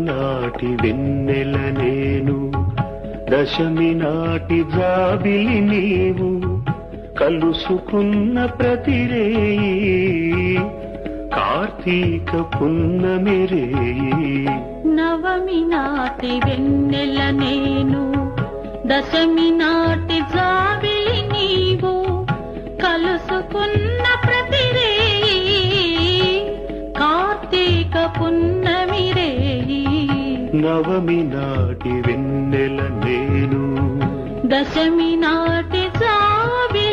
నాటి వెన్నెల నేను, దశమి నాటి జాబిలి నీవు, కలుసుకున్న ప్రతిరేయి కార్తీక పున్నమి రేయి. నవమి నాటి వెన్నెల నేను, దశమి నాటి జాబిలి నీవు, కలుసుకున్న ప్రతిరేయి కార్తీక పున్నమి రేయి. నవమి నాటి వెన్నెల నేను, దశమి నాటి జాబిలి